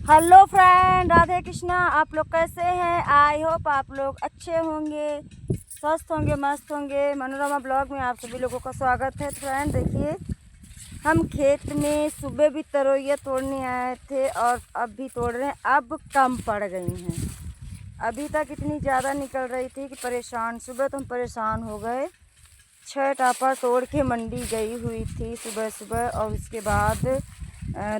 Hello friend, Radhe Krishna. आप लोग कैसे हैं? आई होप आप लोग अच्छे होंगे, स्वस्थ होंगे, मस्त होंगे। मनोरमा ब्लॉग में आप सभी लोगों का स्वागत है। फ्रेंड देखिए, हम खेत में सुबह भी तरोइयाँ तोड़ने आए थे और अब भी तोड़ रहे हैं। अब कम पड़ गई हैं। अभी तक इतनी ज़्यादा निकल रही थी कि परेशान, सुबह तो हम परेशान हो गए। 6 टापा तोड़ के मंडी गई हुई थी सुबह सुबह, और उसके बाद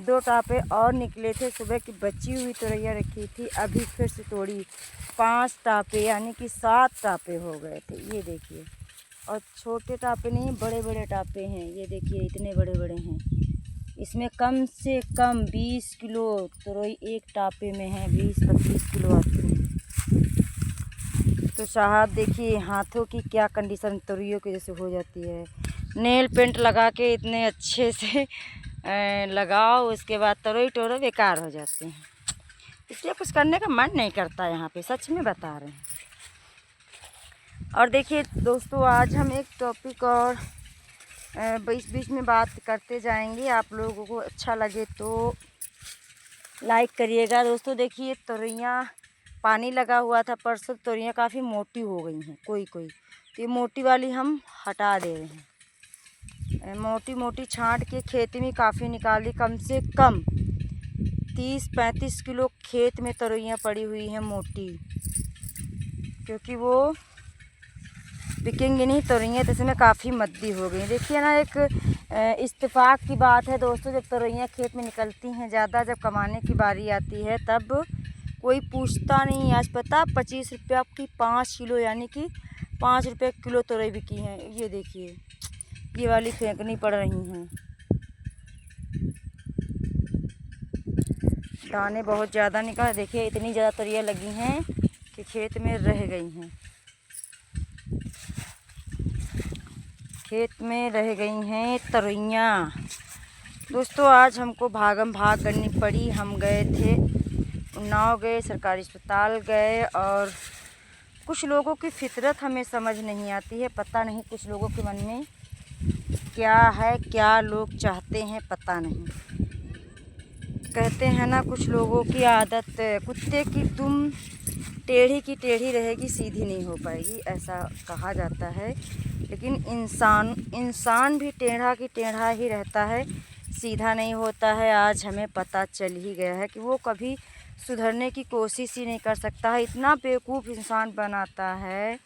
2 टापे और निकले थे। सुबह की बची हुई तोरैया रखी थी, अभी फिर से तोड़ी 5 टापे, यानी कि 7 टापे हो गए थे। ये देखिए, और छोटे टापे नहीं, बड़े बड़े टापे हैं। ये देखिए, इतने बड़े बड़े हैं। इसमें कम से कम 20 किलो तोरई एक टापे में है। 20-25 किलो आती है। तो साहब देखिए, हाथों की क्या कंडीशन तोरइयों की जैसे हो जाती है। नेल पेंट लगा के इतने अच्छे से लगाओ, उसके बाद तरोई टोरो बेकार हो जाते हैं। इसलिए कुछ करने का मन नहीं करता यहाँ पे, सच में बता रहे हैं। और देखिए दोस्तों, आज हम एक टॉपिक और बीच बीच में बात करते जाएंगे। आप लोगों को अच्छा लगे तो लाइक करिएगा। दोस्तों देखिए, तोरइयाँ, पानी लगा हुआ था परसों, तोरइयाँ काफ़ी मोटी हो गई हैं कोई कोई, तो ये मोटी वाली हम हटा दे रहे हैं। मोटी मोटी छांट के खेती में काफ़ी निकाली। कम से कम 30-35 किलो खेत में तरोइयाँ पड़ी हुई हैं मोटी, क्योंकि वो बिकेंगी नहीं तोरइयाँ, तो इसमें काफ़ी मद्दी हो गई। देखिए ना, एक इत्तेफाक की बात है दोस्तों, जब तोरइयाँ खेत में निकलती हैं ज़्यादा, जब कमाने की बारी आती है तब कोई पूछता नहीं। आज पता 25 रुपये की 5 किलो, यानी कि 5 रुपये किलो तोरई बिकी हैं। ये देखिए, ये वाली फेंकनी पड़ रही हैं। दाने बहुत ज़्यादा निकाल। देखिए, इतनी ज़्यादा तोरइयाँ लगी हैं कि खेत में रह गई हैं, खेत में रह गई हैं तोरइयाँ। दोस्तों आज हमको भागम भाग करनी पड़ी। हम गए थे उन्नाव, गए सरकारी अस्पताल गए, और कुछ लोगों की फितरत हमें समझ नहीं आती है। पता नहीं कुछ लोगों के मन में क्या है, क्या लोग चाहते हैं, पता नहीं। कहते हैं ना, कुछ लोगों की आदत, कुत्ते की तुम टेढ़ी की टेढ़ी रहेगी, सीधी नहीं हो पाएगी, ऐसा कहा जाता है। लेकिन इंसान भी टेढ़ा की टेढ़ा ही रहता है, सीधा नहीं होता है। आज हमें पता चल ही गया है कि वो कभी सुधरने की कोशिश ही नहीं कर सकता है। इतना बेवकूफ़ इंसान बनाता है।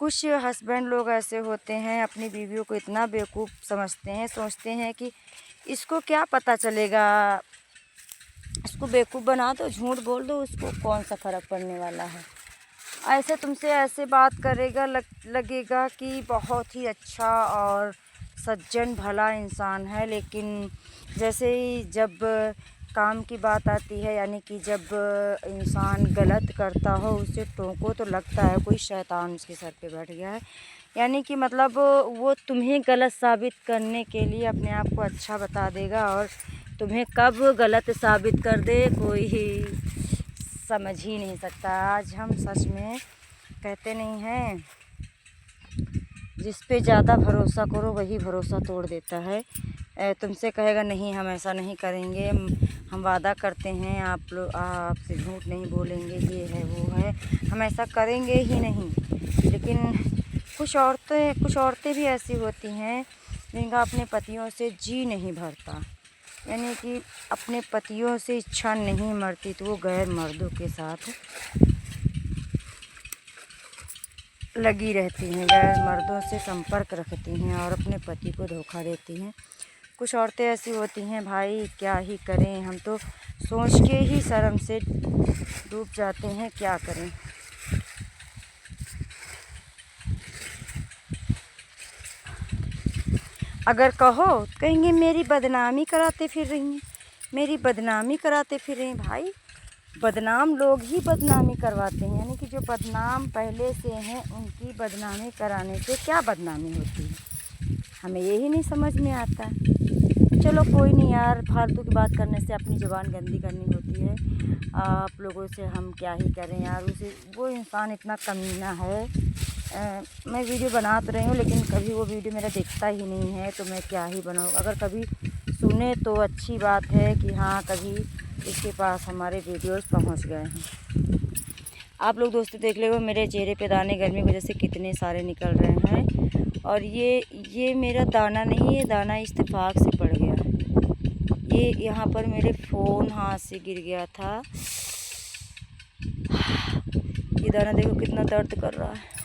कुछ हस्बैंड लोग ऐसे होते हैं, अपनी बीवियों को इतना बेवकूफ़ समझते हैं, सोचते हैं कि इसको क्या पता चलेगा, इसको बेवकूफ़ बना दो, झूठ बोल दो, उसको कौन सा फ़र्क पड़ने वाला है। ऐसे तुमसे ऐसे बात करेगा, लगेगा कि बहुत ही अच्छा और सज्जन भला इंसान है। लेकिन जैसे ही जब काम की बात आती है, यानी कि जब इंसान गलत करता हो, उसे टोको तो लगता है कोई शैतान उसके सर पे बैठ गया है। यानी कि मतलब वो तुम्हें गलत साबित करने के लिए अपने आप को अच्छा बता देगा, और तुम्हें कब गलत साबित कर दे कोई ही समझ ही नहीं सकता। आज हम सच में कहते नहीं हैं, जिस पे ज़्यादा भरोसा करो वही भरोसा तोड़ देता है। तुमसे कहेगा नहीं, हम ऐसा नहीं करेंगे, हम वादा करते हैं, आप लोग आपसे झूठ नहीं बोलेंगे, ये है वो है, हम ऐसा करेंगे ही नहीं। लेकिन कुछ औरतें भी ऐसी होती हैं जिनका अपने पतियों से जी नहीं भरता, यानी कि अपने पतियों से इच्छा नहीं मरती, तो वो गैर मर्दों के साथ लगी रहती हैं, गैर मर्दों से संपर्क रखती हैं और अपने पति को धोखा देती हैं। कुछ औरतें ऐसी होती हैं, भाई क्या ही करें, हम तो सोच के ही शर्म से डूब जाते हैं, क्या करें। अगर कहो कहेंगे मेरी बदनामी कराते फिर रही हैं, मेरी बदनामी कराते फिर रही हैं। भाई बदनाम लोग ही बदनामी करवाते हैं, यानी कि जो बदनाम पहले से हैं उनकी बदनामी कराने से क्या बदनामी होती है, हमें यही नहीं समझ में आता है। चलो कोई नहीं यार, फालतू की बात करने से अपनी ज़ुबान गंदी करनी होती है। आप लोगों से हम क्या ही करें यार, उसे वो इंसान इतना कमीना है। मैं वीडियो बना तो रही हूँ, लेकिन कभी वो वीडियो मेरा दिखता ही नहीं है, तो मैं क्या ही बनाऊँ। अगर कभी सुने तो अच्छी बात है कि हाँ, कभी इसके पास हमारे वीडियोस पहुंच गए हैं। आप लोग दोस्तों देख लो मेरे चेहरे पे दाने गर्मी की वजह से कितने सारे निकल रहे हैं। और ये मेरा दाना नहीं है, दाना इत्तेफाक से पड़ गया है। ये यहाँ पर मेरे फ़ोन हाथ से गिर गया था। ये दाना देखो कितना दर्द कर रहा है।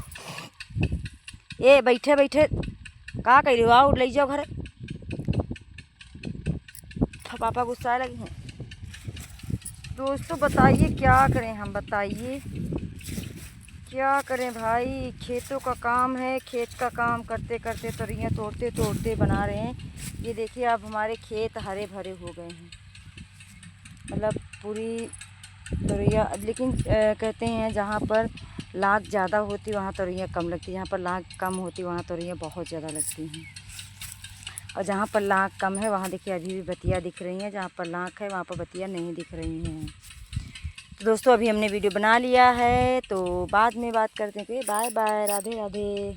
ये बैठे बैठे का कर रही हो, आओ ले जाओ घर। पापा गुस्सा लगे हैं। दोस्तों बताइए क्या करें हम, बताइए क्या करें भाई। खेतों का काम है, खेत का काम करते करते तोरियाँ तोड़ते तोड़ते बना रहे हैं। ये देखिए अब हमारे खेत हरे भरे हो गए हैं, मतलब पूरी तोरियाँ। लेकिन कहते हैं जहाँ पर लाग ज़्यादा होती वहाँ तोरियाँ कम लगती, जहाँ पर लाग कम होती वहाँ तोरियाँ बहुत ज़्यादा लगती हैं। और जहाँ पर लाख कम है वहाँ देखिए अभी भी बतिया दिख रही हैं, जहाँ पर लाख है वहाँ पर बतिया नहीं दिख रही हैं। तो दोस्तों अभी हमने वीडियो बना लिया है, तो बाद में बात करते हैं। Bye bye, Radhe Radhe.